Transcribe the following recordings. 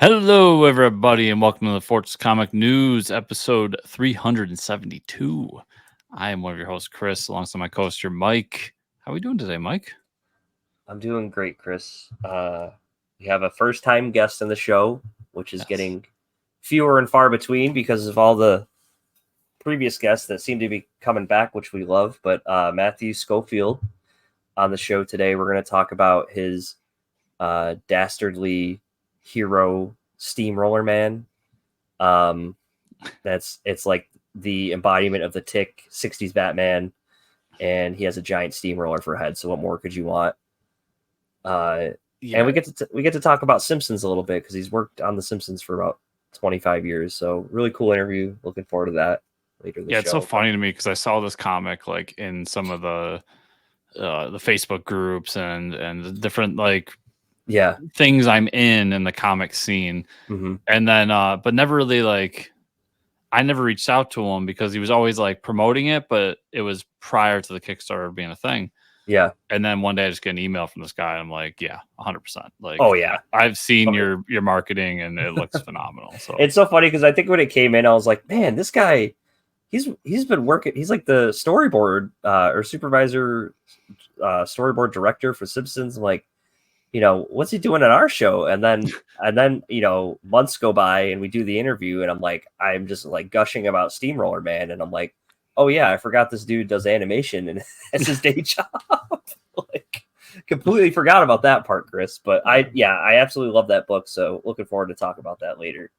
Hello, everybody, and welcome to the Fortress Comic News, episode 372. I am one of your hosts, Chris, alongside my co-host, here, Mike. How are we doing today, Mike? I'm doing great, Chris. We have a first-time guest on the show, which is getting fewer and far between because of all the previous guests that seem to be coming back, which we love. But Matthew Schofield on the show today, we're going to talk about his dastardly hero, Steamroller Man. It's like the embodiment of the Tick 60s Batman, and he has a giant steamroller for a head. So what more could you want? And we get to talk about Simpsons a little bit because he's worked on the Simpsons for about 25 years. So really cool interview. Looking forward to that later in the show. It's so funny to me because I saw this comic like in some of the Facebook groups and the different things I'm in the comic scene, and then but never really I never reached out to him because he was always like promoting it, but it was prior to the Kickstarter being a thing. Yeah. And then one day I just get an email from this guy. And I'm like, yeah, 100%. Like, oh yeah, I've seen your marketing and it looks phenomenal. So it's so funny because I think when it came in, I was like, man, this guy, he's been working. He's like the storyboard or supervisor, storyboard director for Simpsons. I'm like, what's he doing on our show? And then months go by and we do the interview and I'm just like gushing about Steamroller Man. And I'm like, oh yeah, I forgot this dude does animation and it's his day job. Completely forgot about that part, Chris. But I absolutely love that book. So looking forward to talk about that later.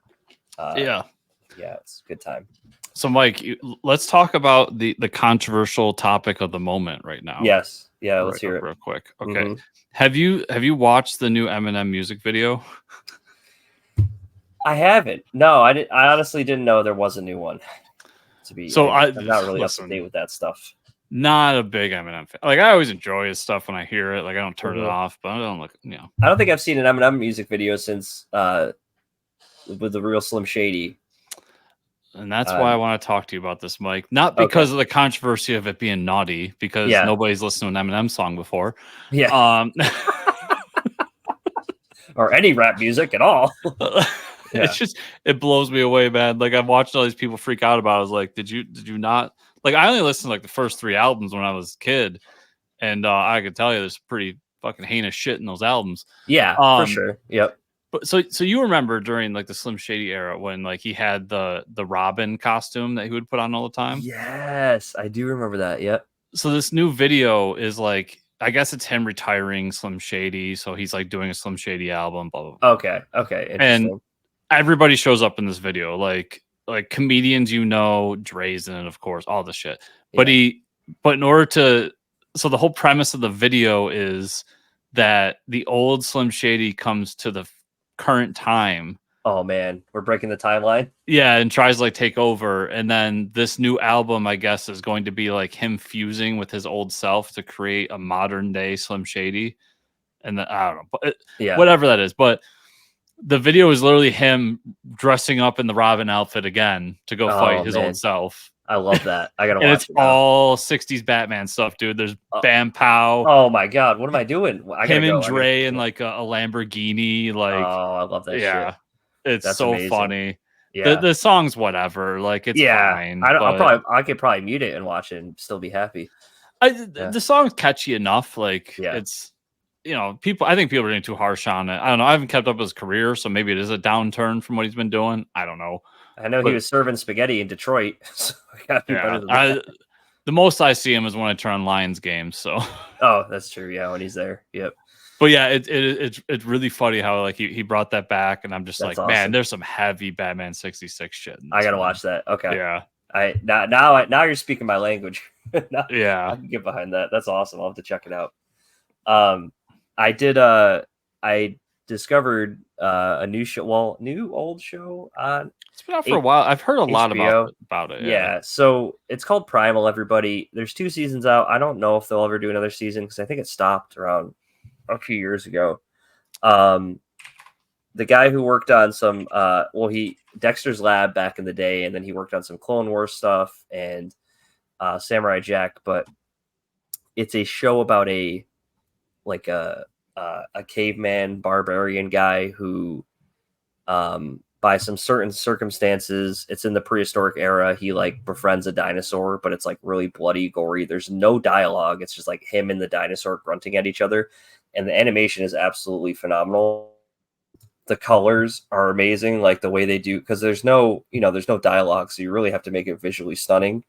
It's a good time. So Mike, let's talk about the controversial topic of the moment right now. Yes. Yeah. Let's hear it real quick. Okay. Have you watched the new Eminem music video? I haven't. No, I honestly didn't know there was a new one. I'm not really up to date with that stuff. Not a big Eminem fan. Like I always enjoy his stuff when I hear it. Like I don't turn it off, but I don't look. I don't think I've seen an Eminem music video since with the real Slim Shady. And that's why I want to talk to you about this, Mike. Not because of the controversy of it being naughty, because nobody's listened to an Eminem song before. Yeah. Or any rap music at all. It's just, it blows me away, man. Like I've watched all these people freak out about it. I was like, did you not? Like I only listened to like the first 3 albums when I was a kid. And I can tell you there's pretty fucking heinous shit in those albums. Yeah, for sure. Yep. But so you remember during like the Slim Shady era when like he had the Robin costume that he would put on all the time? Yes, I do remember that. Yep. So this new video is like, I guess it's him retiring Slim Shady. So he's like doing a Slim Shady album, blah, blah, blah. Okay. And everybody shows up in this video, like comedians, Dre's in it, of course, all the shit. Yeah. But in order to, so the whole premise of the video is that the old Slim Shady comes to the current time. Oh man, we're breaking the timeline. Yeah, and tries to like take over, and then this new album, I guess, is going to be like him fusing with his old self to create a modern day Slim Shady. And I don't know, but whatever that is. But the video is literally him dressing up in the Robin outfit again to go fight his old self. I love that. I gotta watch it's it now. All 60s Batman stuff, dude. There's Bam Pow. Oh my god, what am I doing? Him and Dre in like a Lamborghini. Like, I love that shit. That's so amazing. Funny. Yeah, the song's whatever. Like it's fine. I could probably mute it and watch it and still be happy. The song's catchy enough. Like it's people. I think people are getting too harsh on it. I don't know. I haven't kept up his career, so maybe it is a downturn from what he's been doing. I don't know. I know he was serving spaghetti in Detroit. So I gotta be better than that. The most I see him is when I turn on Lions games. So. Oh, that's true. Yeah, when he's there. Yep. But yeah, it's really funny how like he brought that back, and I'm just that's like, awesome. Man, there's some heavy Batman 66 shit. I gotta watch that. Okay. Yeah. Now you're speaking my language. Yeah. I can get behind that. That's awesome. I'll have to check it out. I discovered a new show. Well, new old show on. It's been out for a while. I've heard a lot about it. Yeah. So it's called Primal. Everybody, there's 2 seasons out. I don't know if they'll ever do another season because I think it stopped around a few years ago. The guy who worked on some Dexter's Lab back in the day, and then he worked on some Clone Wars stuff and Samurai Jack, but it's a show about a caveman barbarian guy who by some certain circumstances. It's in the prehistoric era. He like befriends a dinosaur, but it's like really bloody, gory. There's no dialogue. It's just like him and the dinosaur grunting at each other. And the animation is absolutely phenomenal. The colors are amazing, like the way they do, because there's no dialogue, so you really have to make it visually stunning.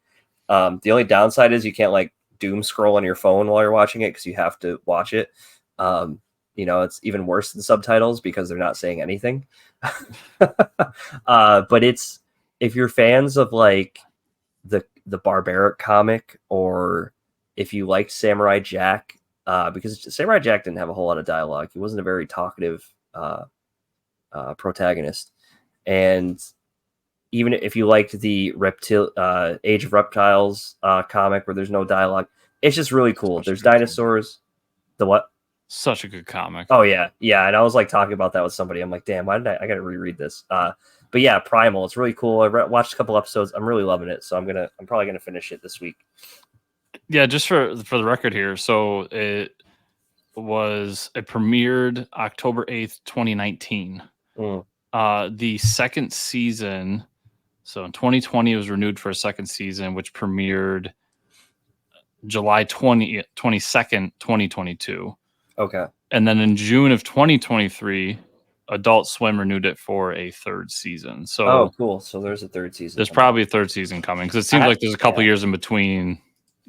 The only downside is you can't like doom scroll on your phone while you're watching it because you have to watch it. It's even worse than subtitles because they're not saying anything. But it's, if you're fans of like the barbaric comic, or if you liked Samurai Jack, because Samurai Jack didn't have a whole lot of dialogue. He wasn't a very talkative protagonist. And even if you liked the Age of Reptiles comic where there's no dialogue, it's just really cool. There's dinosaurs. The what? Such a good comic. Oh yeah. And I was like talking about that with somebody. I'm like, damn, why did I got to reread this? But yeah, Primal. It's really cool. I watched a couple episodes. I'm really loving it. So I'm probably gonna finish it this week. Yeah, just for the record here. So it premiered October 8th, 2019. The second season, so in 2020 it was renewed for a second season, which premiered July 22nd, 2022. Okay. And then in June of 2023, Adult Swim renewed it for a third season. So cool. So there's a third season. There's probably a third season coming, because it seems like there's a couple years in between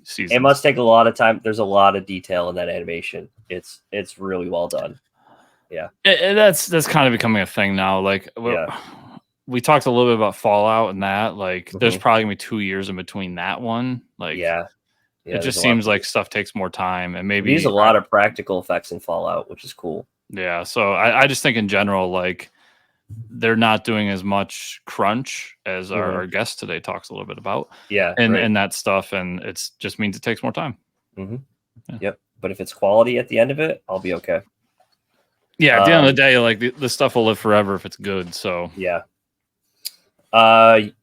seasons. It must take a lot of time. There's a lot of detail in that animation. It's really well done. Yeah. That's kind of becoming a thing now. Like, we talked a little bit about Fallout and that. Like, there's probably gonna be 2 years in between that one. Like, it just seems like stuff takes more time, and maybe use a lot of practical effects in Fallout, which is cool. Yeah. So I just think in general, like, they're not doing as much crunch as our guest today talks a little bit about. Yeah. And that stuff, and it just means it takes more time. Yeah. Yep. But if it's quality at the end of it, I'll be okay. Yeah, at the end of the day, like, the stuff will live forever if it's good. So yeah.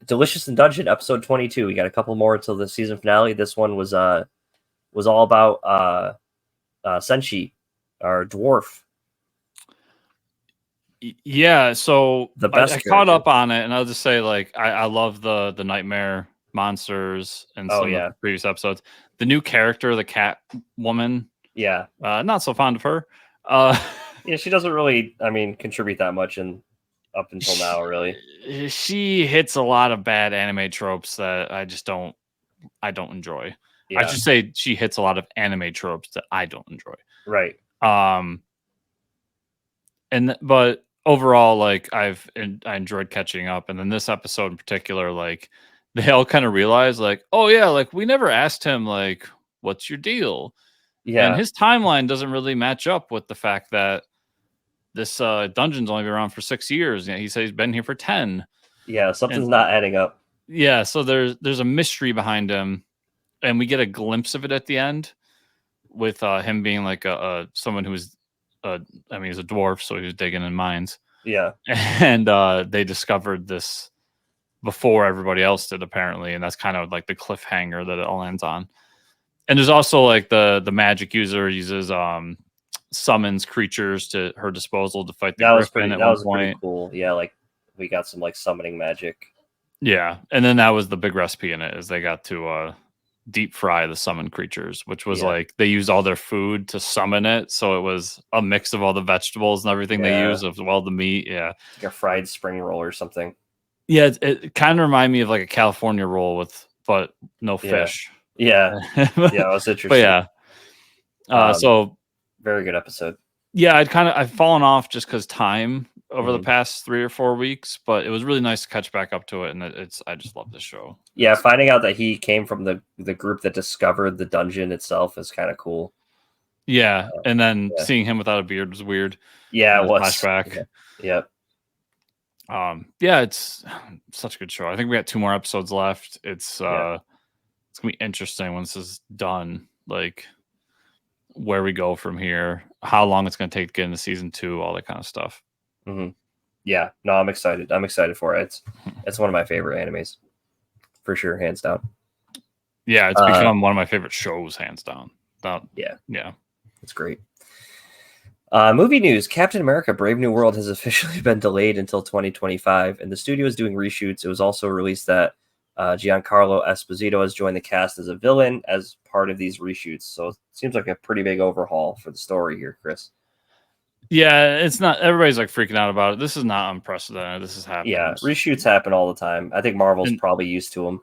Delicious in Dungeon, episode 22. We got a couple more until the season finale. This one was all about Senshi, our dwarf. Yeah, so the best I caught up on it, and I'll just say, like, I love the nightmare monsters and some of the previous episodes. The new character, the cat woman, not so fond of her. Yeah, she doesn't really, contribute that much up until now, really. She hits a lot of bad anime tropes that I just don't enjoy. Yeah. I should say she hits a lot of anime tropes that I don't enjoy. Right. But overall, like, I enjoyed catching up, and then this episode in particular, like, they all kind of realized, like, oh yeah, like, we never asked him, like, what's your deal? Yeah, and his timeline doesn't really match up with the fact that this dungeon's only been around for 6 years. He said he's been here for 10. Yeah, something's not adding up. Yeah, so there's a mystery behind him, and we get a glimpse of it at the end with him being like someone who's he's a dwarf, so he was digging in mines. Yeah. And they discovered this before everybody else did, apparently, and that's kind of like the cliffhanger that it all ends on. And there's also, like, the magic user uses summons creatures to her disposal to fight the griffin at one point. Pretty cool. Yeah, like, we got some, like, summoning magic. Yeah, and then that was the big recipe in it, is they got to deep fry the summoned creatures, which was like, they used all their food to summon it, so it was a mix of all the vegetables and everything they use, as well the meat. Yeah, like a fried spring roll or something. Yeah, it kind of reminded me of like a California roll but no fish. Yeah, yeah, it was interesting. But yeah, so very good episode. Yeah, I've fallen off just because time over the past 3 or 4 weeks, but it was really nice to catch back up to it, and I just love this show. Yeah, finding out that he came from the group that discovered the dungeon itself is kind of cool. Yeah, and then seeing him without a beard was weird. Yeah, it was. Flashback. Yeah. Yeah, it's such a good show. I think we got 2 more episodes left. It's gonna be interesting once this is done, like, where we go from here, how long it's gonna take to get into season 2, all that kind of stuff. Yeah, no, I'm excited. I'm excited for it. It's one of my favorite animes, for sure, hands down. Yeah, it's become one of my favorite shows, hands down. Yeah, yeah, it's great. Movie news: Captain America: Brave New World has officially been delayed until 2025, and the studio is doing reshoots. It was also released that Giancarlo Esposito has joined the cast as a villain as part of these reshoots. So it seems like a pretty big overhaul for the story here, Chris. Yeah, it's not. Everybody's like freaking out about it. This is not unprecedented. This has happened. Yeah, reshoots happen all the time. I think Marvel's probably used to them.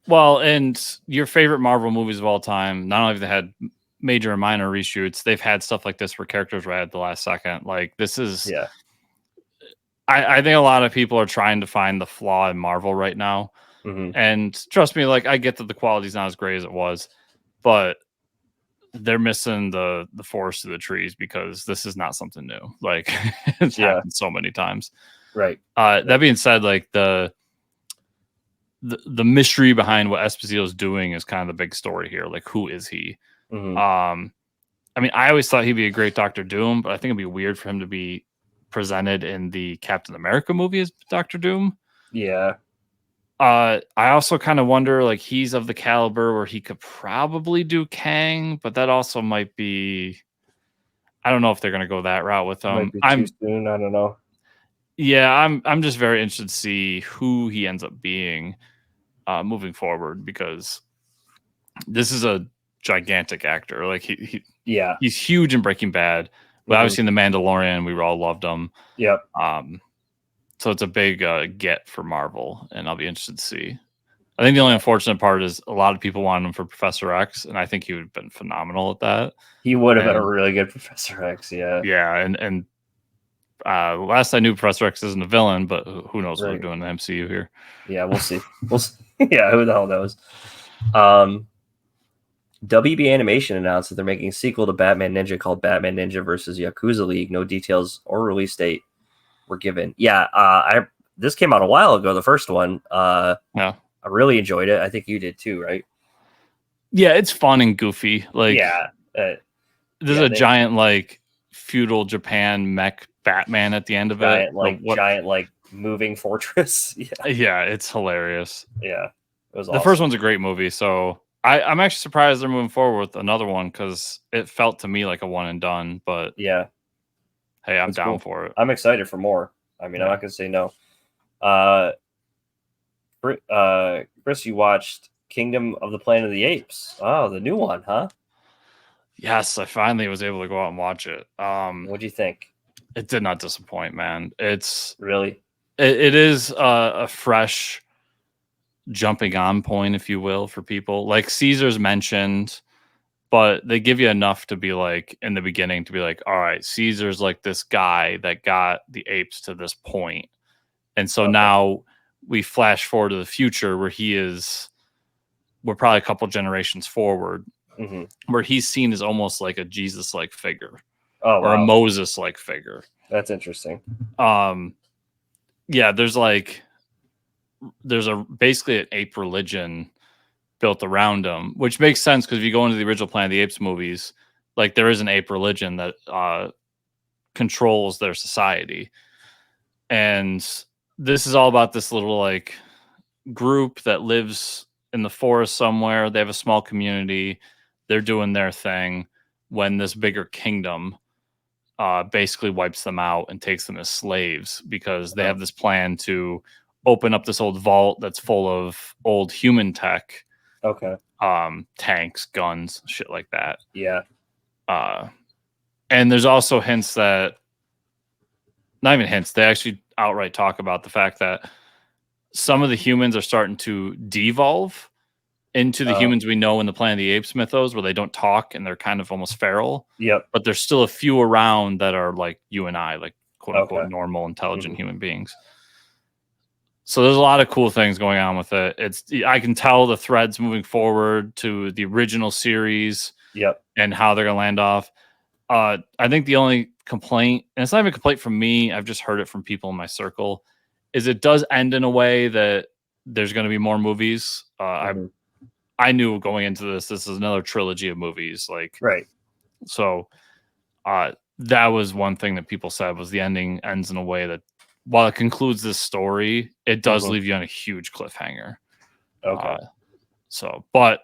Well, and your favorite Marvel movies of all time, not only have they had major and minor reshoots, they've had stuff like this where characters were at the last second. Like this is, yeah. I think a lot of people are trying to find the flaw in Marvel right now. And trust me, like I get that the quality's not as great as it was, but they're missing the forest of the trees because this is not something new. Like it's happened so many times. Right. That being said, like the mystery behind what Esposito is doing is kind of the big story here. Like, who is he? I mean, I always thought he'd be a great Doctor Doom, but I think it'd be weird for him to be presented in the Captain America movie as Doctor Doom. Yeah. I also kind of wonder, like, he's of the caliber where he could probably do Kang, but that also might be. I don't know if they're going to go that route with him. Might be too soon. I don't know. Yeah, I'm just very interested to see who he ends up being moving forward, because this is a gigantic actor. Like he's huge in Breaking Bad, but obviously in The Mandalorian we all loved him. Yep. So it's a big get for Marvel, and I'll be interested to see. I think the only unfortunate part is a lot of people wanted him for Professor X, and I think he would have been phenomenal at that. He would have been a really good Professor X, yeah. Yeah, and last I knew, Professor X isn't a villain, but who knows what they're doing in the MCU here. Yeah, we'll see. We'll see. Yeah, who the hell knows? WB Animation announced that they're making a sequel to Batman Ninja called Batman Ninja vs. Yakuza League. No details or release date were given. Yeah, this came out a while ago, the first one. Yeah. I really enjoyed it. I think you did too, right? Yeah, it's fun and goofy. Like, there's a giant, like, feudal Japan mech Batman at the end of it. Giant, like, moving fortress. Yeah, it's hilarious. Yeah, it was awesome. The first one's a great movie, so I'm actually surprised they're moving forward with another one, because it felt to me like a one and done. But yeah, hey, I'm down for it. I'm excited for more. I mean, I'm not gonna say no. Chris, you watched Kingdom of the Planet of the Apes. Oh, the new one, huh? Yes, I finally was able to go out and watch it. What'd you think? It did not disappoint, man. It's really, it is a fresh jumping on point, if you will, for people. Like Caesar's mentioned, but they give you enough to be like, in the beginning, to be like, all right, Caesar's like this guy that got the apes to this point. And so now we flash forward to the future where we're probably a couple generations forward, where he's seen as almost like a Jesus-like figure, or a Moses-like figure. That's interesting. Yeah, there's basically an ape religion built around him, which makes sense, because if you go into the original Planet of the Apes movies, like, there is an ape religion that controls their society. And this is all about this little, like, group that lives in the forest somewhere. They have a small community. They're doing their thing when this bigger kingdom basically wipes them out and takes them as slaves, because they have this plan to open up this old vault that's full of old human tech. Tanks, guns, shit like that. Yeah. And there's also hints that, not even hints, they actually outright talk about the fact that some of the humans are starting to devolve into the humans we know in the Planet of the Apes mythos, where they don't talk and they're kind of almost feral. Yep. But there's still a few around that are like you and I, like, quote unquote, normal, intelligent human beings. So there's a lot of cool things going on with it. I can tell the threads moving forward to the original series. Yep. And how they're going to land off. I think the only complaint, and it's not even a complaint from me, I've just heard it from people in my circle, is it does end in a way that there's going to be more movies. I knew going into this is another trilogy of movies. Like, right. So that was one thing that people said, was the ending ends in a way that, while it concludes this story, it does leave you on a huge cliffhanger. Okay. But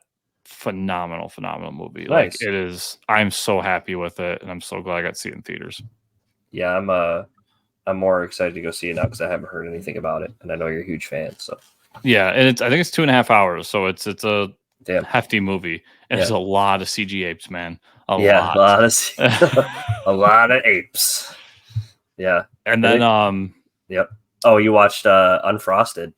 phenomenal movie. Nice. Like it is. I'm so happy with it, and I'm so glad I got to see it in theaters. Yeah, I'm more excited to go see it now because I haven't heard anything about it, and I know you're a huge fan. So yeah, and I think it's 2.5 hours, so it's a hefty movie. And there's a lot of CG apes, man. A lot a lot of apes. Yeah, and then yep. Oh, you watched Unfrosted?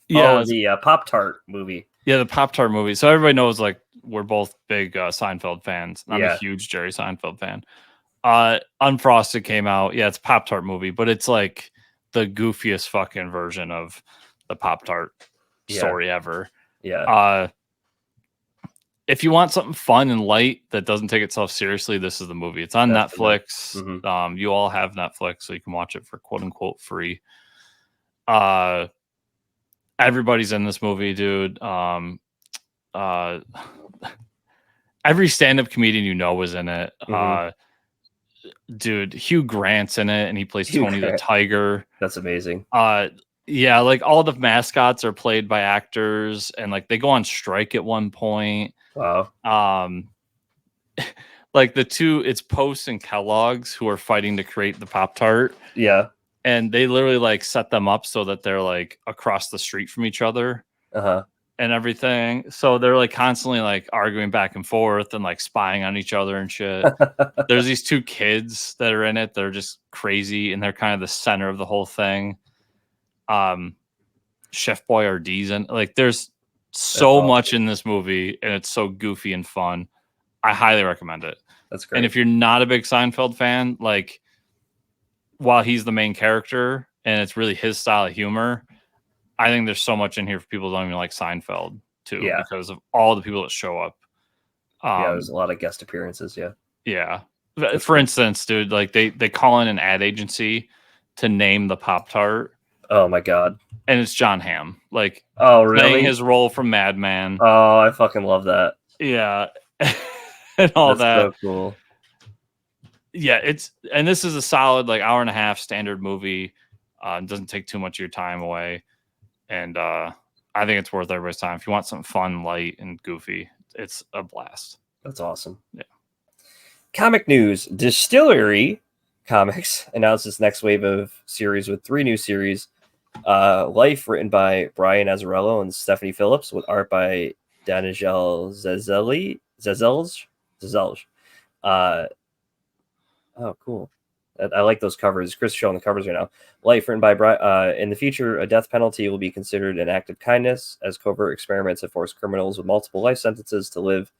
Yeah, the Pop-Tart movie. Yeah, the Pop-Tart movie. So everybody knows like we're both big Seinfeld fans. I'm a huge Jerry Seinfeld fan. Unfrosted came out. Yeah, it's a Pop-Tart movie, but it's like the goofiest fucking version of the Pop-Tart story ever. Yeah. If you want something fun and light that doesn't take itself seriously, this is the movie. It's on Netflix. Mm-hmm. You all have Netflix, so you can watch it for quote unquote free. Everybody's in this movie, dude. Every stand-up comedian you know was in it. Mm-hmm. Dude, Hugh Grant's in it, and he plays Tony the Tiger. That's amazing. Yeah, like all the mascots are played by actors, and like they go on strike at one point. Wow. Like it's Post and Kellogg's who are fighting to create the Pop-Tart. Yeah. And they literally like set them up so that they're like across the street from each other. Uh-huh. And everything. So they're like constantly like arguing back and forth and like spying on each other and shit. There's these two kids that are in it. They're just crazy, and they're kind of the center of the whole thing. Chef Boyardee's in, like there's so much in this movie, and it's so goofy and fun. I highly recommend it. That's great. And if you're not a big Seinfeld fan, like while he's the main character and it's really his style of humor, I think there's so much in here for people who don't even like Seinfeld too, because of all the people that show up. There's a lot of guest appearances. Yeah. For instance, dude, like they call in an ad agency to name the Pop-Tart. Oh my God. And it's John Hamm. Like, oh, really? Playing his role from Mad Men. Oh, I fucking love that. Yeah. And all That's so cool. Yeah, and this is a solid like hour and a half standard movie. It doesn't take too much of your time away. And I think it's worth everybody's time. If you want something fun, light, and goofy, it's a blast. That's awesome. Yeah. Comic news. DSTLRY Comics announced its next wave of series with 3 new series. Life, written by Brian Azzarello and Stephanie Phillips, with art by Danijel Zezelj. Oh, cool. I like those covers. Chris is showing the covers right now. Life, written by Brian. In the future, a death penalty will be considered an act of kindness, as covert experiments have forced criminals with multiple life sentences to live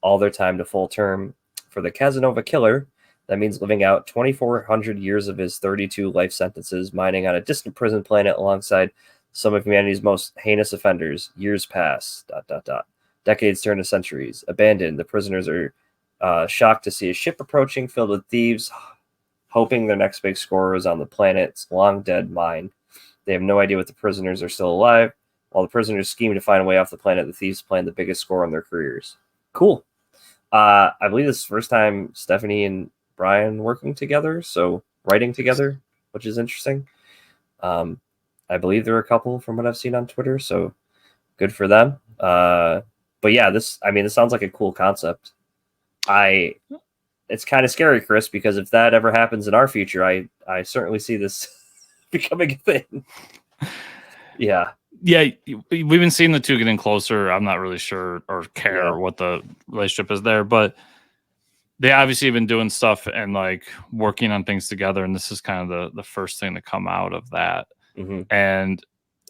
all their time to full term. For the Casanova killer, that means living out 2,400 years of his 32 life sentences, mining on a distant prison planet alongside some of humanity's most heinous offenders. Years pass. ... Decades turn to centuries. Abandoned, the prisoners are shocked to see a ship approaching filled with thieves, hoping their next big score is on the planet's long-dead mine. They have no idea what the prisoners are still alive. While the prisoners scheme to find a way off the planet, the thieves plan the biggest score on their careers. Cool. I believe this is the first time Stephanie and Brian working together, so writing together, which is interesting. I believe they're a couple from what I've seen on Twitter, so good for them. But yeah, this sounds like a cool concept. It's kind of scary, Chris, because if that ever happens in our future, I certainly see this becoming a thing. Yeah. Yeah, we've been seeing the two getting closer. I'm not really sure or care what the relationship is there, but they obviously have been doing stuff and like working on things together, and this is kind of the first thing to come out of that. Mm-hmm. And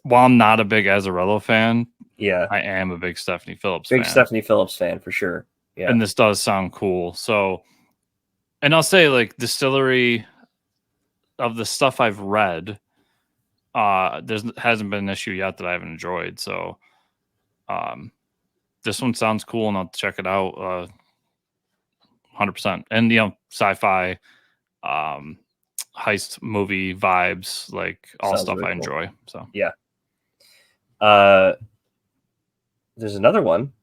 while I'm not a big Azzarello fan, I am a big Stephanie Phillips fan. Big Stephanie Phillips fan for sure. Yeah. And this does sound cool. So, and I'll say like DSTLRY, of the stuff I've read, there hasn't been an issue yet that I haven't enjoyed. So this one sounds cool, and I'll check it out 100%. And sci-fi heist movie vibes, like all sounds stuff really I enjoy. So yeah. There's another one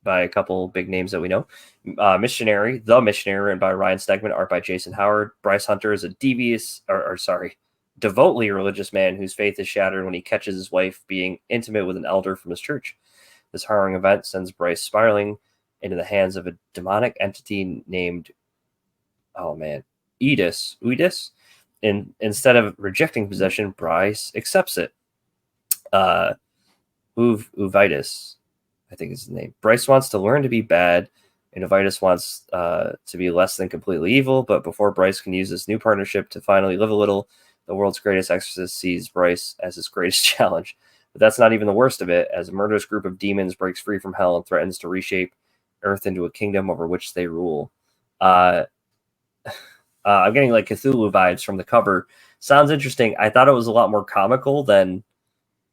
by a couple big names that we know. The Missionary, written by Ryan Stegman, art by Jason Howard. Bryce Hunter is a devoutly religious man whose faith is shattered when he catches his wife being intimate with an elder from his church. This harrowing event sends Bryce spiraling into the hands of a demonic entity named, Oedis. Instead of rejecting possession, Bryce accepts it. Uvitis, I think is his name. Bryce wants to learn to be bad, and Uvitis wants to be less than completely evil. But before Bryce can use this new partnership to finally live a little, the world's greatest exorcist sees Bryce as his greatest challenge. But that's not even the worst of it, as a murderous group of demons breaks free from hell and threatens to reshape Earth into a kingdom over which they rule. I'm getting like Cthulhu vibes from the cover. Sounds interesting. I thought it was a lot more comical than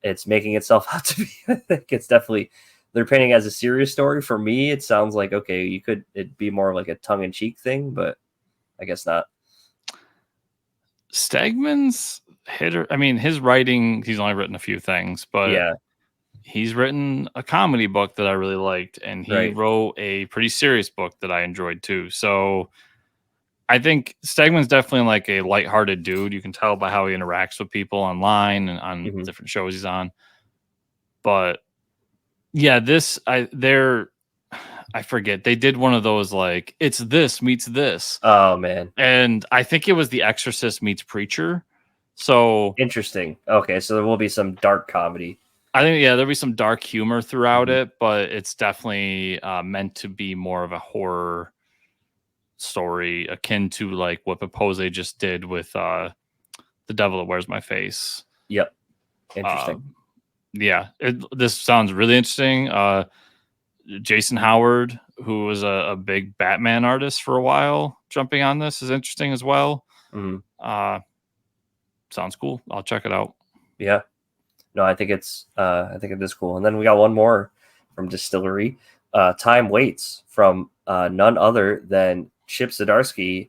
it's making itself out to be. I think it's definitely, they're painting as a serious story. For me, it sounds like, okay, it'd be more like a tongue-in-cheek thing, but I guess not. Stegman's his writing, he's only written a few things, but yeah, he's written a comedy book that I really liked, and he wrote a pretty serious book that I enjoyed too. So I think Stegman's definitely like a lighthearted dude. You can tell by how he interacts with people online and on different shows he's on. But yeah, I forget. They did one of those like, it's this meets this. Oh man. And I think it was The Exorcist meets Preacher. So interesting. Okay, so there will be some dark comedy. I think, there'll be some dark humor throughout it, but it's definitely meant to be more of a horror story, akin to like what Papose just did with The Devil That Wears My Face. Yep. Interesting. This sounds really interesting. Jason Howard, who was a big Batman artist for a while, jumping on this is interesting as well. Sounds cool. I'll check it out. Yeah. No, I think it is cool. And then we got one more from DSTLRY. Time Waits from none other than Chip Zdarsky.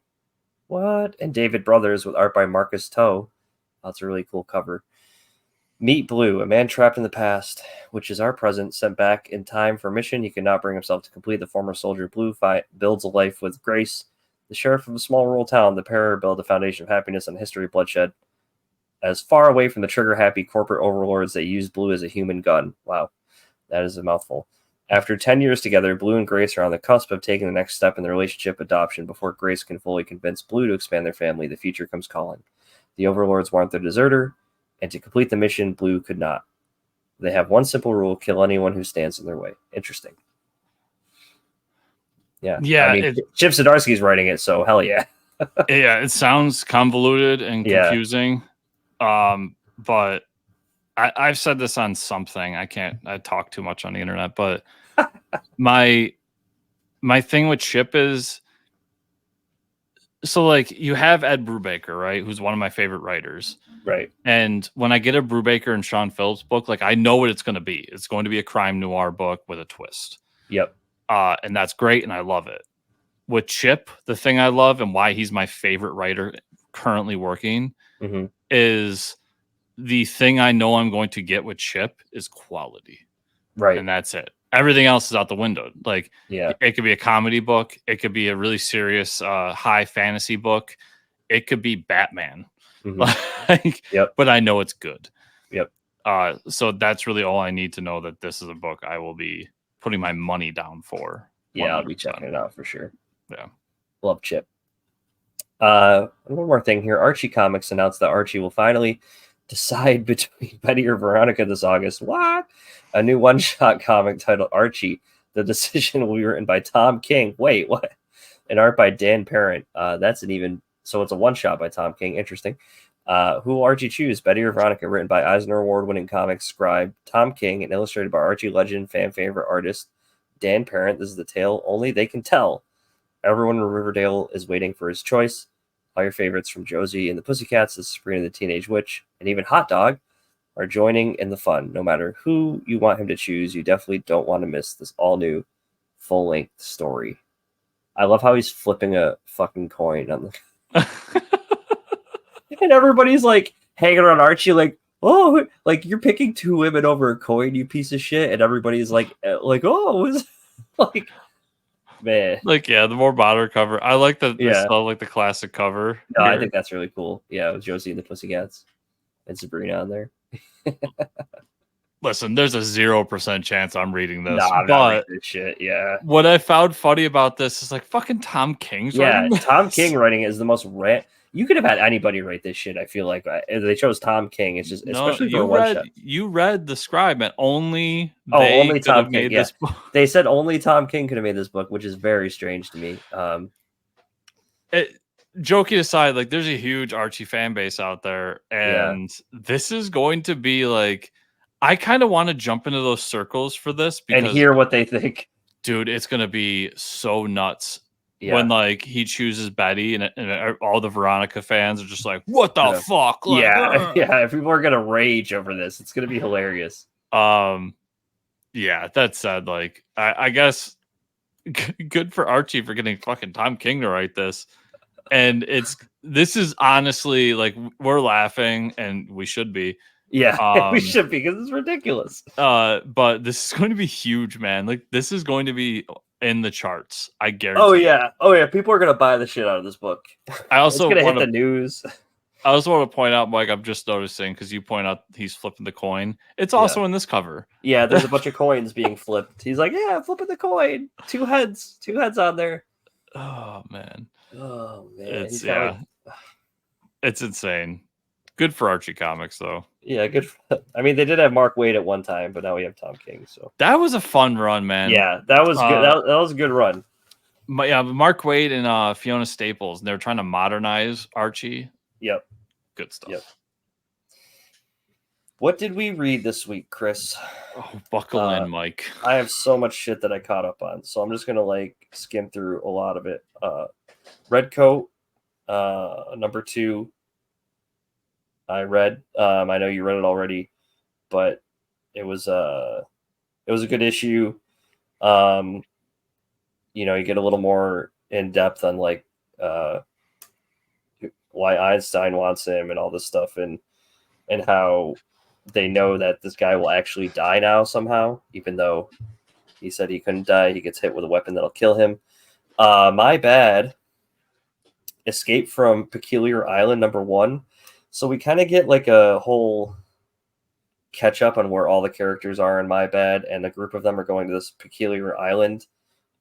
And David Brothers with art by Marcus Toe. That's a really cool cover. Meet Blue, a man trapped in the past, which is our present, sent back in time for a mission he could not bring himself to complete. The former soldier Blue builds a life with grace. The sheriff of a small rural town, the pair build a foundation of happiness and history of bloodshed, as far away from the trigger-happy corporate overlords that use Blue as a human gun. Wow, that is a mouthful. After 10 years together, Blue and Grace are on the cusp of taking the next step in their relationship, adoption. Before Grace can fully convince Blue to expand their family, the future comes calling. The overlords want their deserter, and to complete the mission, Blue could not. They have one simple rule: kill anyone who stands in their way. Interesting. Yeah. Chip Zdarsky's writing it, so hell yeah. It sounds convoluted and confusing. But I've said this on something. I talk too much on the internet, but my thing with Chip is, so like you have Ed Brubaker, right? Who's one of my favorite writers. Right. And when I get a Brubaker and Sean Phillips book, like I know what it's going to be. It's going to be a crime noir book with a twist. Yep. And that's great. And I love it. With Chip, the thing I love and why he's my favorite writer currently working is the thing I know I'm going to get with Chip is quality. Right. And that's it. Everything else is out the window. Like, it could be a comedy book. It could be a really serious, high fantasy book. It could be Batman. But I know it's good. Yep. So that's really all I need to know, that this is a book I will be putting my money down for. Yeah, I'll be checking it out for sure. Yeah. Love Chip. One more thing here. Archie Comics announced that Archie will finally decide between Betty or Veronica this August. What? A new one-shot comic titled Archie. The decision will be written by Tom King. Wait, what? And art by Dan Parent. So it's a one-shot by Tom King. Interesting. Who will Archie choose? Betty or Veronica? Written by Eisner Award-winning comics scribe Tom King and illustrated by Archie legend, fan favorite artist Dan Parent. This is the tale only they can tell. Everyone in Riverdale is waiting for his choice. All your favorites from Josie and the Pussycats to Sabrina the Teenage Witch and even Hot Dog are joining in the fun. No matter who you want him to choose, you definitely don't want to miss this all-new full-length story. I love how he's flipping a fucking coin on the... And everybody's like hanging around Archie like, oh, like you're picking two women over a coin, you piece of shit. And everybody's like, oh, is like, man. Like, the more modern cover. I like I still like the classic cover. No, I think that's really cool. Yeah, with Josie and the Pussycats and Sabrina on there. Listen, there's a 0% chance I'm reading this. Nah, I'm not reading this shit. Yeah. What I found funny about this is like fucking Tom King's writing this. Tom King writing is the most you could have had anybody write this shit. I feel like they chose Tom King. It's just especially for one shot. You read the scribe, and only only Tom King. Made this book. They said only Tom King could have made this book, which is very strange to me. Joking aside, like there's a huge Archie fan base out there, and this is going to be like. I kind of want to jump into those circles for this and hear what they think. Dude, it's going to be so nuts when like he chooses Betty and all the Veronica fans are just like, what the fuck? Like, yeah. People are going to rage over this. It's going to be hilarious. Yeah, that said, like, I guess good for Archie for getting fucking Tom King to write this. And this is honestly like, we're laughing and we should be. Yeah, we should be because it's ridiculous. But this is going to be huge, man. Like this is going to be in the charts. I guarantee. Oh yeah. People are gonna buy the shit out of this book. I also it's gonna hit the news. I also want to point out, Mike. I'm just noticing because you point out he's flipping the coin. It's also in this cover. Yeah, there's a bunch of coins being flipped. He's like, yeah, flipping the coin. Two heads on there. Oh man. It's it's insane. Good for Archie Comics, though. Yeah, good. I mean, they did have Mark Waid at one time, but now we have Tom King. So that was a fun run, man. Yeah, that was good. That was a good run. Mark Waid and Fiona Staples, and they were trying to modernize Archie. Yep, good stuff. Yep. What did we read this week, Chris? Oh, buckle in, Mike. I have so much shit that I caught up on, so I'm just gonna skim through a lot of it. Red Coat, number 2. I read. I know you read it already, but it was a good issue. You get a little more in depth on like why Einstein wants him and all this stuff, and how they know that this guy will actually die now somehow, even though he said he couldn't die. He gets hit with a weapon that'll kill him. My Bad. Escape from Peculiar Island, number 1. So we kind of get like a whole catch up on where all the characters are in My Bad, and a group of them are going to this peculiar island.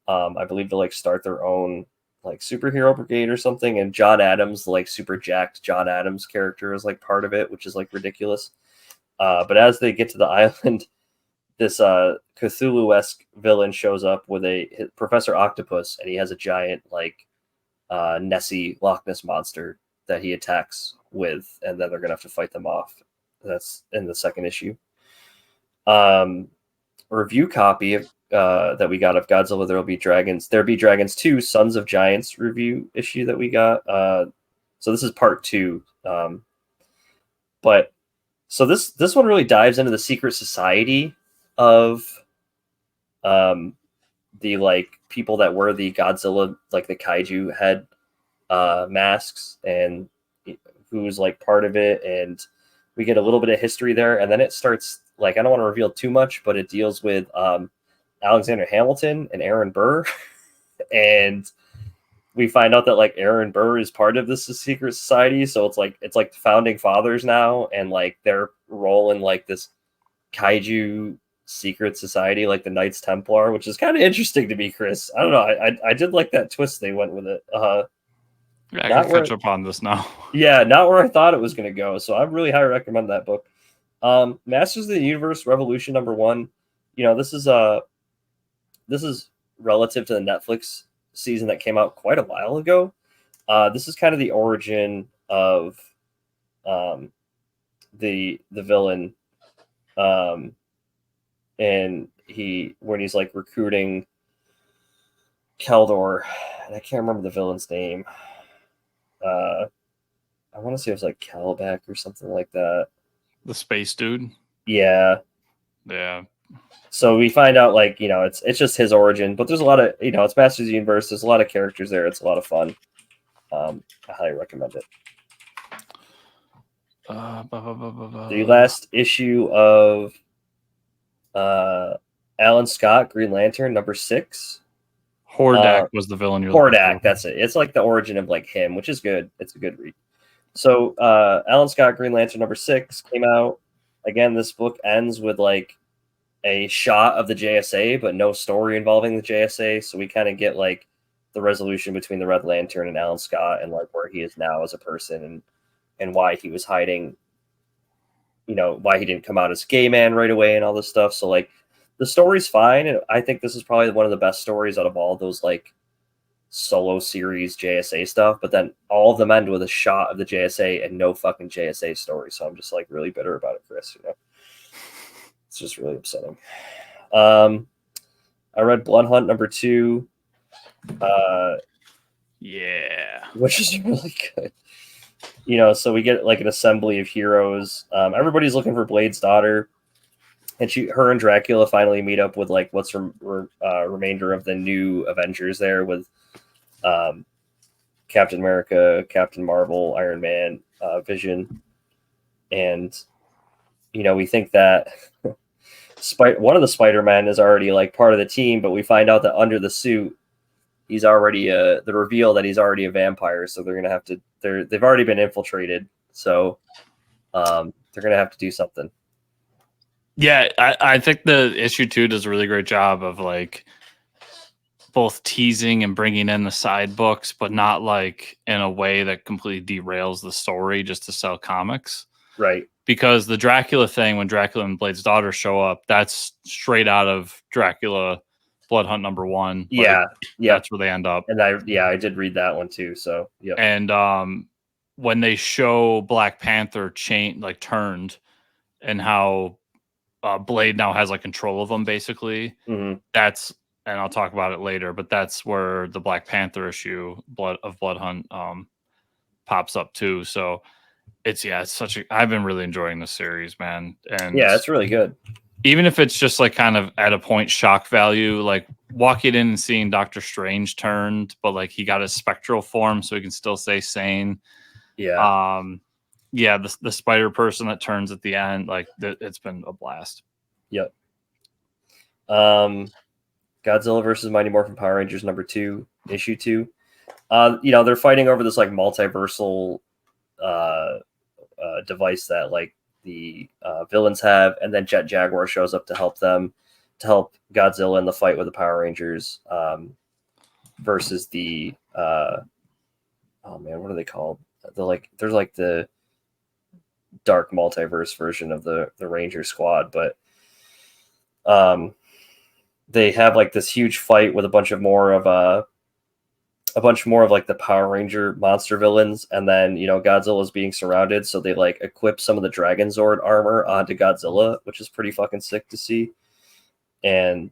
I believe to like start their own like superhero brigade or something. And John Adams, like super jacked John Adams character, is like part of it, which is like ridiculous. But as they get to the island, this Cthulhu-esque villain shows up with Professor Octopus, and he has a giant like Nessie Loch Ness monster that he attacks with, and then they're gonna have to fight them off. That's in the second issue. Review copy that we got of Godzilla There Be Dragons 2 Sons of Giants review issue that we got. So this is part 2. But so this one really dives into the secret society of the like people that were the Godzilla, like the kaiju head masks, and who's like part of it, and we get a little bit of history there, and then it starts like, I don't want to reveal too much, but it deals with Alexander Hamilton and Aaron Burr, and we find out that like Aaron Burr is part of this secret society, so it's like the founding fathers now, and like their role in like this kaiju secret society, like the Knights Templar, which is kind of interesting to me, Chris. I don't know. I did like that twist they went with it. I can catch up on this now. Yeah, not where I thought it was going to go. So I really highly recommend that book. Masters of the Universe Revolution number 1. This is relative to the Netflix season that came out quite a while ago. This is kind of the origin of the villain, and when he's like recruiting Keldor, and I can't remember the villain's name. I want to say it was like Calback or something like that. The space dude. Yeah. So we find out like, it's just his origin, but there's a lot of, it's Masters of the Universe. There's a lot of characters there. It's a lot of fun. I highly recommend it. The last issue of Alan Scott, Green Lantern, number 6. Hordak was the villain. Hordak, that's it. It's like the origin of like him, which is good. It's a good read. So Alan Scott, Green Lantern number 6 came out. again, this book ends with like a shot of the JSA, but no story involving the JSA. So we kind of get like the resolution between the Red Lantern and Alan Scott, and like where he is now as a person, and why he was hiding. You know, why he didn't come out as a gay man right away, and all this stuff. So like, the story's fine, and I think this is probably one of the best stories out of all those like solo series JSA stuff. But then all of them end with a shot of the JSA and no fucking JSA story. So I'm just like really bitter about it, Chris. You know, it's just really upsetting. I read Blood Hunt #2. Yeah, which is really good. You know, so we get like an assembly of heroes. Everybody's looking for Blade's daughter, and her and Dracula finally meet up with like what's remainder of the new Avengers there with Captain America, Captain Marvel, Iron Man, Vision, and you know, we think that one of the Spider-Men is already like part of the team, but we find out that under the suit he's already the reveal that he's already a vampire. So they're gonna have to they've already been infiltrated. So they're gonna have to do something. Yeah, I think the issue 2 does a really great job of like both teasing and bringing in the side books, but not like in a way that completely derails the story just to sell comics. Right. Because the Dracula thing, when Dracula and Blade's daughter show up, that's straight out of Dracula Blood Hunt #1. Yeah. Yeah. That's where they end up. And I did read that one too. So yeah. And when they show Black Panther turned, and how Blade now has like control of them, basically. Mm-hmm. That's, and I'll talk about it later, but that's where the Black Panther issue Blood Hunt pops up too. So it's I've been really enjoying this series, man. And yeah, it's really good. Even if it's just like kind of at a point shock value, like walking in and seeing Doctor Strange turned, but like he got his spectral form so he can still stay sane. Yeah. Yeah, the spider person that turns at the end, like it's been a blast. Yep. Godzilla versus Mighty Morphin Power Rangers #2, issue 2. You know, they're fighting over this like multiversal device that like the villains have, and then Jet Jaguar shows up to help Godzilla in the fight with the Power Rangers versus the oh man, what are they called? There's like the dark multiverse version of the Ranger squad, but they have like this huge fight with a bunch more of like the Power Ranger monster villains, and then you know Godzilla is being surrounded, so they like equip some of the Dragon Zord armor onto Godzilla, which is pretty fucking sick to see. And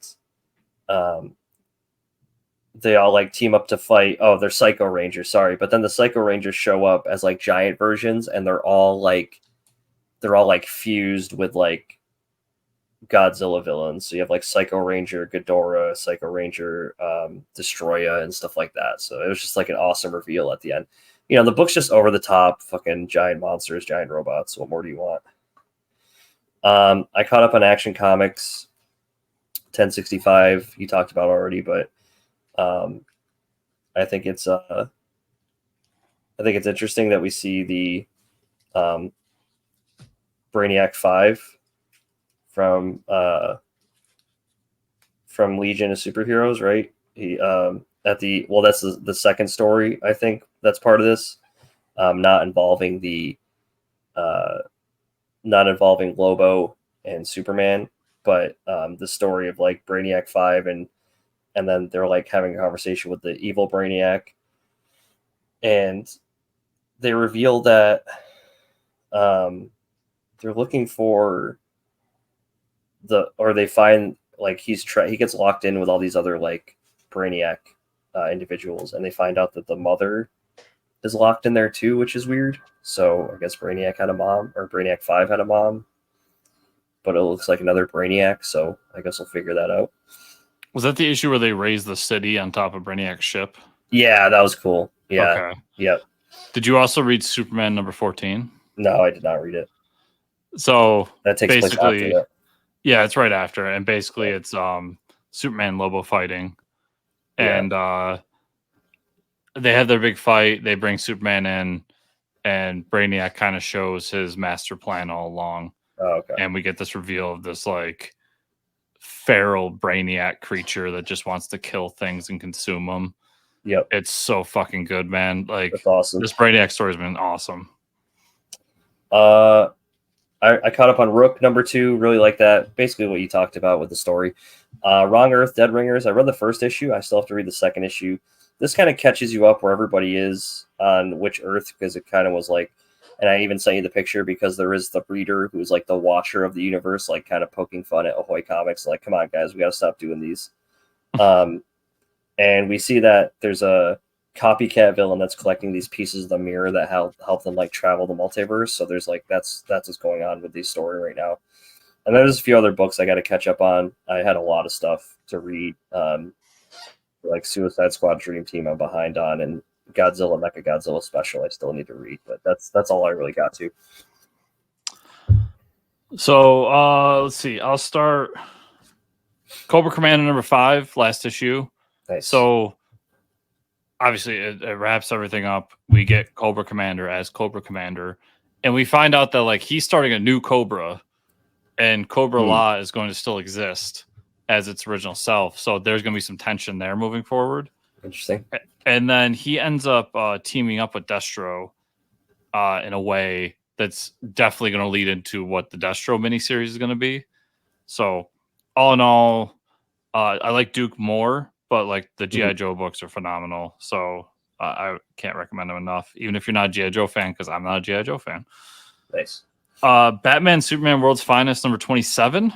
they all like team up to fight. Oh, they're Psycho Rangers, sorry, but then the Psycho Rangers show up as like giant versions, and they're all like fused with like Godzilla villains. So you have like Psycho Ranger Ghidorah, Psycho Ranger Destroya, and stuff like that. So it was just like an awesome reveal at the end. You know, the book's just over the top, fucking giant monsters, giant robots. What more do you want? I caught up on Action Comics 1065. You talked about already, but I think it's interesting that we see the Brainiac 5 from Legion of Superheroes, right? He that's the second story, I think, that's part of this, not involving Lobo and Superman, but the story of like Brainiac 5, and then they're like having a conversation with the evil Brainiac, and they reveal that they're looking for they find like he gets locked in with all these other like Brainiac individuals, and they find out that the mother is locked in there too, which is weird. So I guess Brainiac had a mom, or Brainiac 5 had a mom, but it looks like another Brainiac, so I guess we'll figure that out. Was that the issue where they raised the city on top of Brainiac's ship? Yeah, that was cool. Yeah. Okay. Yep. Did you also read Superman #14? No, I did not read it. So that takes place after that. Yeah, it's right after, and basically it's Superman Lobo fighting, and they have their big fight. They bring Superman in, and Brainiac kind of shows his master plan all along. okay. And we get this reveal of this like feral brainiac creature that just wants to kill things and consume them. Yep. It's so fucking good, man. Like, that's awesome. This brainiac story's been awesome. I caught up on Rook #2. Really like that. Basically what you talked about with the story. Wrong Earth, Dead Ringers. I read the first issue. I still have to read the second issue. This kind of catches you up where everybody is on which Earth, because it kind of was like, and I even sent you the picture because there is the breeder who's like the watcher of the universe, like kind of poking fun at Ahoy Comics. Like, come on, guys, we got to stop doing these. And we see that there's a copycat villain that's collecting these pieces of the mirror that help them like travel the multiverse. So there's like that's what's going on with this story right now. And there's a few other books I got to catch up on. I had a lot of stuff to read, like Suicide Squad Dream Team I'm behind on, and Godzilla Mecha Godzilla Special I still need to read. But that's all I really got to. So let's see. I'll start Cobra Commander #5, last issue. Nice. So obviously it wraps everything up. We get Cobra Commander as Cobra Commander, and we find out that like he's starting a new Cobra, and Cobra Law is going to still exist as its original self. So there's going to be some tension there moving forward. Interesting. And then he ends up teaming up with Destro in a way that's definitely going to lead into what the Destro miniseries is going to be. So all in all, I like Duke more, but like the G.I. Joe books are phenomenal. So I can't recommend them enough, even if you're not a G.I. Joe fan, because I'm not a G.I. Joe fan. Nice. Batman Superman World's Finest #27.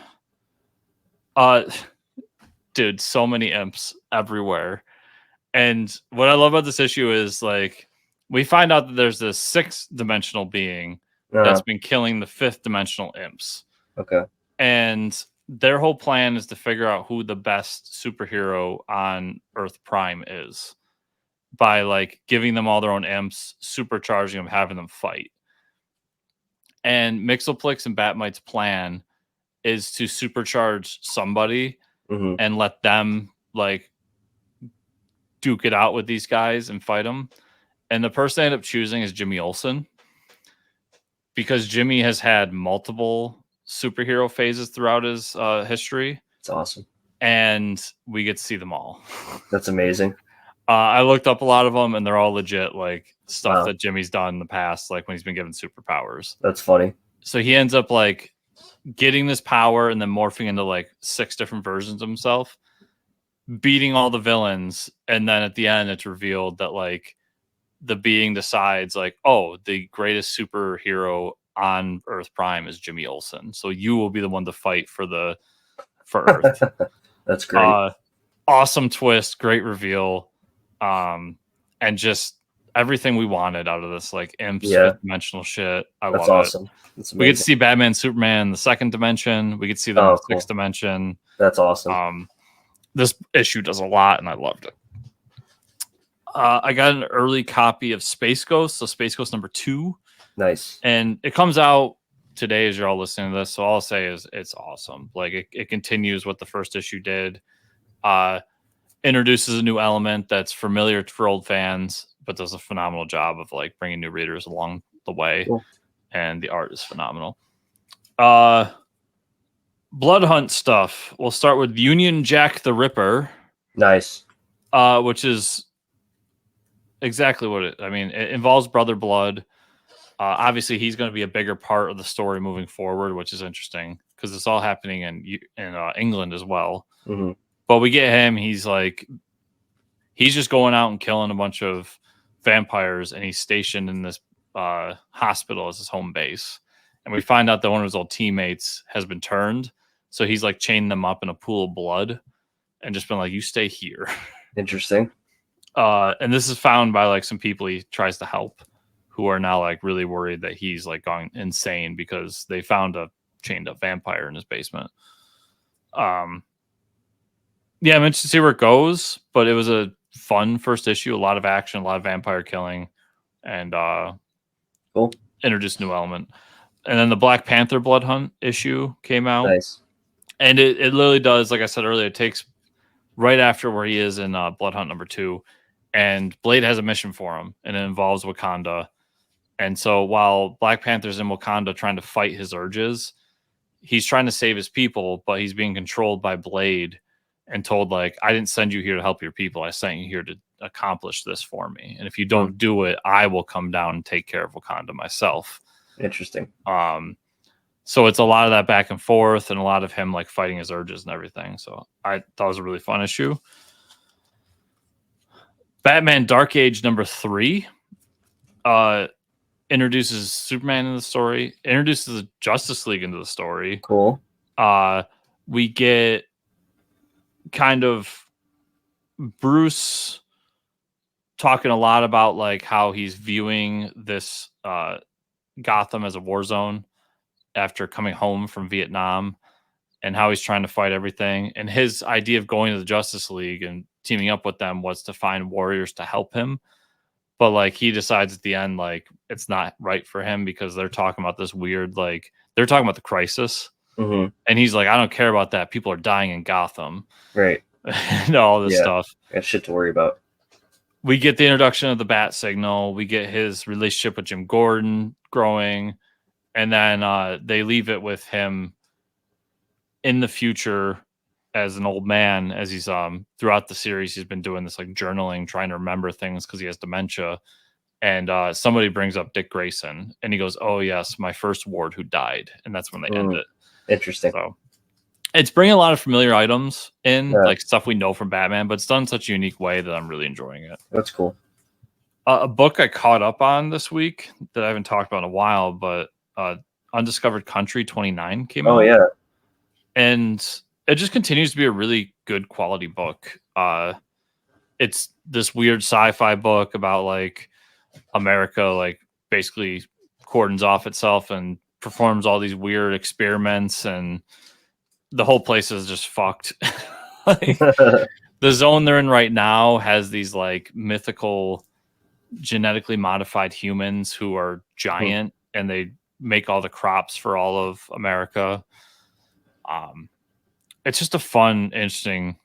Dude, so many imps everywhere. And what I love about this issue is like we find out that there's this 6th-dimensional being that's been killing the 5th-dimensional imps. Okay. And their whole plan is to figure out who the best superhero on Earth Prime is by like giving them all their own imps, supercharging them, having them fight. And Mxyzptlk and Batmite's plan is to supercharge somebody and let them like duke it out with these guys and fight them. And the person they end up choosing is Jimmy Olsen, because Jimmy has had multiple superhero phases throughout his history. It's awesome. And we get to see them all. That's amazing. I looked up a lot of them, and they're all legit, like stuff that Jimmy's done in the past, like when he's been given superpowers. That's funny. So he ends up like getting this power and then morphing into like 6 different versions of himself, beating all the villains, and then at the end it's revealed that like the being decides like, oh, the greatest superhero on Earth Prime is Jimmy Olsen, so you will be the one to fight for Earth. That's great. Awesome twist, great reveal, and just everything we wanted out of this, like imps, 5th-dimensional shit. That's love awesome. it. We get to see Batman, Superman, the 2nd dimension. We get to see them in the 6th dimension. That's awesome. This issue does a lot, and I loved it. I got an early copy of Space Ghost, so Space Ghost #2. Nice. And it comes out today as you're all listening to this, so all I'll say is it's awesome. Like it continues what the first issue did. Introduces a new element that's familiar for old fans, but does a phenomenal job of like bringing new readers along the way. Cool. And the art is phenomenal. Blood Hunt stuff. We'll start with Union Jack the Ripper. Nice. Which is exactly what it involves Brother Blood. Obviously, he's going to be a bigger part of the story moving forward, which is interesting because it's all happening in England as well. But we get him. He's just going out and killing a bunch of vampires, and he's stationed in this hospital as his home base. And we find out that one of his old teammates has been turned, so he's like chained them up in a pool of blood and just been like, "You stay here." Interesting. And this is found by like some people he tries to help, who are now like really worried that he's like gone insane because they found a chained up vampire in his basement. Yeah, I'm interested to see where it goes, but it was a fun first issue, a lot of action, a lot of vampire killing, and cool. Introduced a new element. And then the Black Panther Blood Hunt issue came out. Nice. And it literally does, like I said earlier, it takes right after where he is in Blood Hunt #2, and Blade has a mission for him, and it involves Wakanda. And so while Black Panther's in Wakanda trying to fight his urges, he's trying to save his people, but he's being controlled by Blade and told, like, I didn't send you here to help your people. I sent you here to accomplish this for me. And if you don't do it, I will come down and take care of Wakanda myself. Interesting. So it's a lot of that back and forth and a lot of him like fighting his urges and everything. So I thought it was a really fun issue. Batman Dark Age #3 introduces Superman into the story, introduces the Justice League into the story. Cool. We get kind of Bruce talking a lot about like how he's viewing this Gotham as a war zone after coming home from Vietnam, and how he's trying to fight everything. And his idea of going to the Justice League and teaming up with them was to find warriors to help him. But like he decides at the end, like it's not right for him because they're talking about this weird, like they're talking about the crisis. And he's like, I don't care about that. People are dying in Gotham. Right. And all this stuff. Got shit to worry about. We get the introduction of the Bat Signal. We get his relationship with Jim Gordon growing. And then they leave it with him in the future as an old man, as he's throughout the series, he's been doing this like journaling, trying to remember things because he has dementia. And somebody brings up Dick Grayson, and he goes, "Oh yes, my first ward who died," and that's when they end it. Interesting. So it's bringing a lot of familiar items in, like stuff we know from Batman, but it's done in such a unique way that I'm really enjoying it. That's cool. A book I caught up on this week that I haven't talked about in a while, but Undiscovered Country 29 came out. Oh yeah, and it just continues to be a really good quality book. It's this weird sci-fi book about like America, like basically cordons off itself and performs all these weird experiments, and the whole place is just fucked. Like, the zone they're in right now has these like mythical genetically modified humans who are giant, and they make all the crops for all of America. It's just a fun, interesting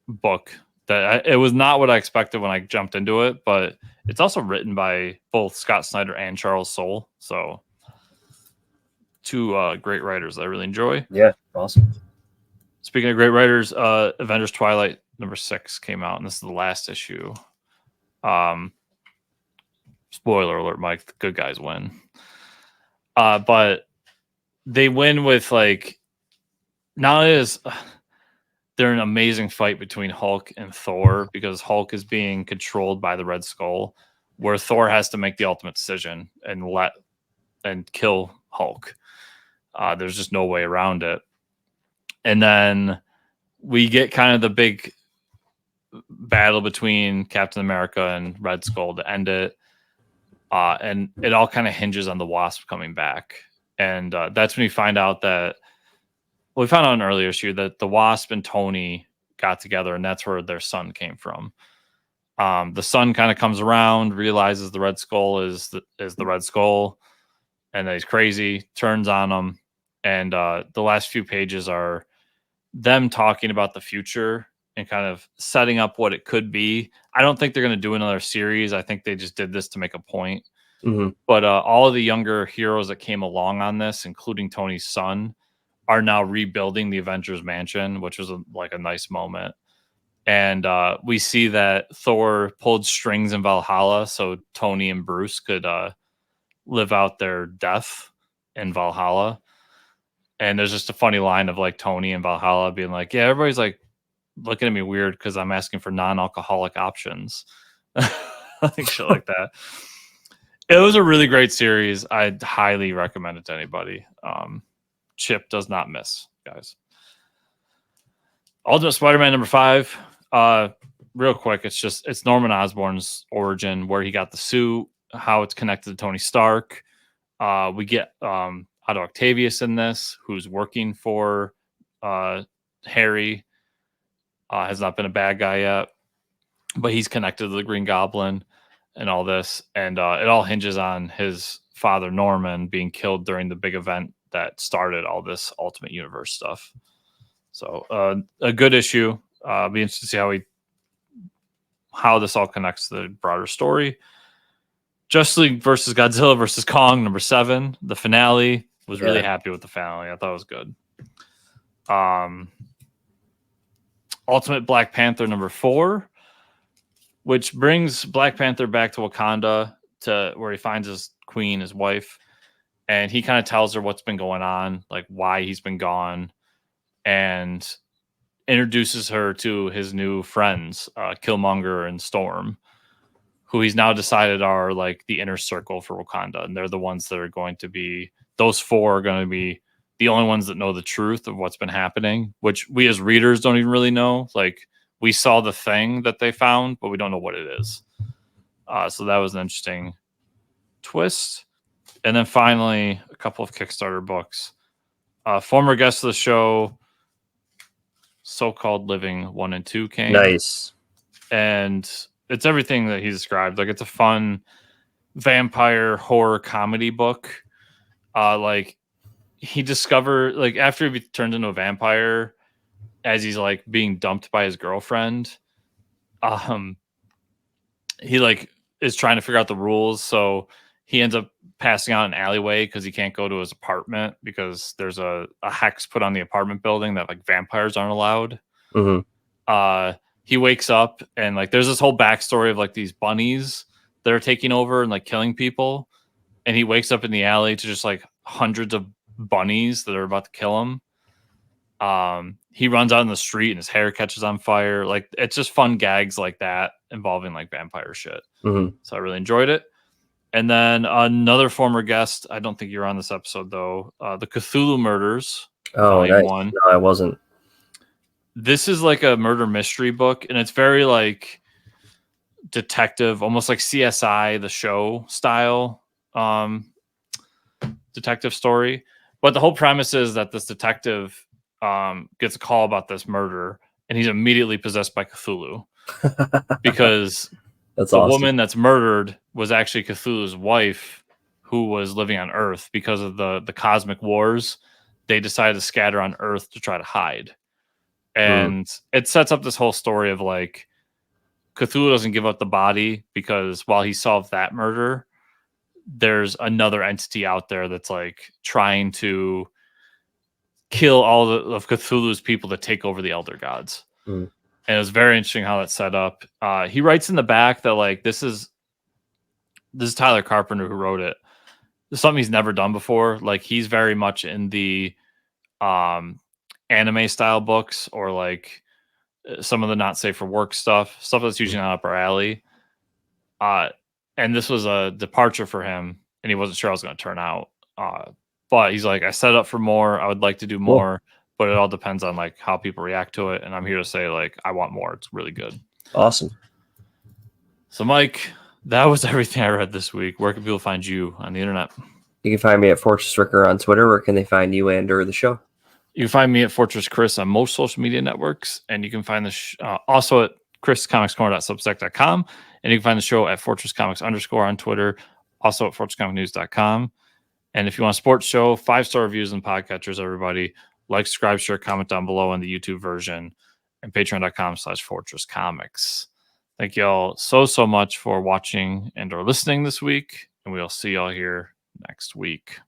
book that it was not what I expected when I jumped into it, but it's also written by both Scott Snyder and Charles Soule. So two great writers that I really enjoy. Yeah. Awesome. Speaking of great writers, Avengers Twilight #6 came out, and this is the last issue. Spoiler alert, Mike, the good guys win. But they win with like, not as they're an amazing fight between Hulk and Thor, because Hulk is being controlled by the Red Skull, where Thor has to make the ultimate decision and kill Hulk. There's just no way around it. And then we get kind of the big battle between Captain America and Red Skull to end it. And it all kind of hinges on the Wasp coming back. And that's when you find out that, we found out in an earlier issue that the Wasp and Tony got together, and that's where their son came from. The son kind of comes around, realizes the Red Skull is the Red Skull, and that he's crazy, turns on him. And the last few pages are them talking about the future and kind of setting up what it could be. I don't think they're going to do another series. I think they just did this to make a point. But all of the younger heroes that came along on this, including Tony's son, are now rebuilding the Avengers Mansion, which was a nice moment. And we see that Thor pulled strings in Valhalla so Tony and Bruce could live out their death in Valhalla. And there's just a funny line of like Tony and Valhalla being like, yeah, everybody's like looking at me weird because I'm asking for non-alcoholic options. Like shit like that. It was a really great series. I'd highly recommend it to anybody. Chip does not miss, guys. Ultimate Spider-Man #5. Real quick, it's Norman Osborn's origin, where he got the suit, how it's connected to Tony Stark. We get Otto Octavius in this, who's working for Harry. Has not been a bad guy yet, but he's connected to the Green Goblin and all this. And it all hinges on his father, Norman, being killed during the big event that started all this Ultimate Universe stuff. So a good issue. Be interested to see how this all connects to the broader story. Justice League versus Godzilla versus Kong #7, the finale Was really happy with the finale. I thought it was good. Ultimate Black Panther number 4, which brings Black Panther back to Wakanda, to where he finds his queen, his wife, and he kind of tells her what's been going on, like why he's been gone, and introduces her to his new friends, Killmonger and Storm, who he's now decided are like the inner circle for Wakanda, and they're the ones that are going to be, those 4 are going to be the only ones that know the truth of what's been happening, which we as readers don't even really know. Like, we saw the thing that they found, but we don't know what it is. So that was an interesting twist. And then finally, a couple of Kickstarter books. Former guest of the show, So-Called Living 1 and 2 came. Nice. And it's everything that he described. Like, it's a fun vampire horror comedy book. Like, he discovered, like, after he turned into a vampire, as he's like being dumped by his girlfriend, he like is trying to figure out the rules. So he ends up passing out an alleyway because he can't go to his apartment because there's a hex put on the apartment building that like vampires aren't allowed. He wakes up and like there's this whole backstory of like these bunnies that are taking over and like killing people, and he wakes up in the alley to just like hundreds of bunnies that are about to kill him. He runs out in the street and his hair catches on fire. Like, it's just fun gags like that involving like vampire shit. So I really enjoyed it. And then another former guest, I don't think you're on this episode though, the Cthulhu Murders. Oh, nice. 1. No, I wasn't. This is like a murder mystery book, and it's very like detective, almost like CSI, the show style detective story. But the whole premise is that this detective gets a call about this murder, and he's immediately possessed by Cthulhu because that's the awesome. woman that's murdered was actually Cthulhu's wife, who was living on Earth because of the cosmic wars. They decided to scatter on Earth to try to hide. And it sets up this whole story of like Cthulhu doesn't give up the body because while he solved that murder, there's another entity out there that's like trying to kill all of Cthulhu's people to take over the Elder Gods. And it was very interesting how that's set up. He writes in the back that like this is Tyler Carpenter who wrote it. It's something he's never done before. Like, he's very much in the anime style books, or like some of the not safe for work stuff that's usually not up our alley. And this was a departure for him, and he wasn't sure how it was going to turn out. But he's like, I set up for more. I would like to do more, but it all depends on like how people react to it. And I'm here to say like, I want more. It's really good. Awesome. So Mike, that was everything I read this week. Where can people find you on the internet? You can find me at Fortress Ricker on Twitter. Where can they find you and or the show? You can find me at Fortress Chris on most social media networks, and you can find the also at chriscomicscorner.substack.com, and you can find the show at fortresscomics_ on Twitter, also at fortresscomicnews.com. And if you want a sports show, 5-star reviews and podcatchers, everybody, like, subscribe, share, comment down below on the YouTube version, and patreon.com/fortresscomics. Thank you all so much for watching and or listening this week, and we'll see y'all here next week.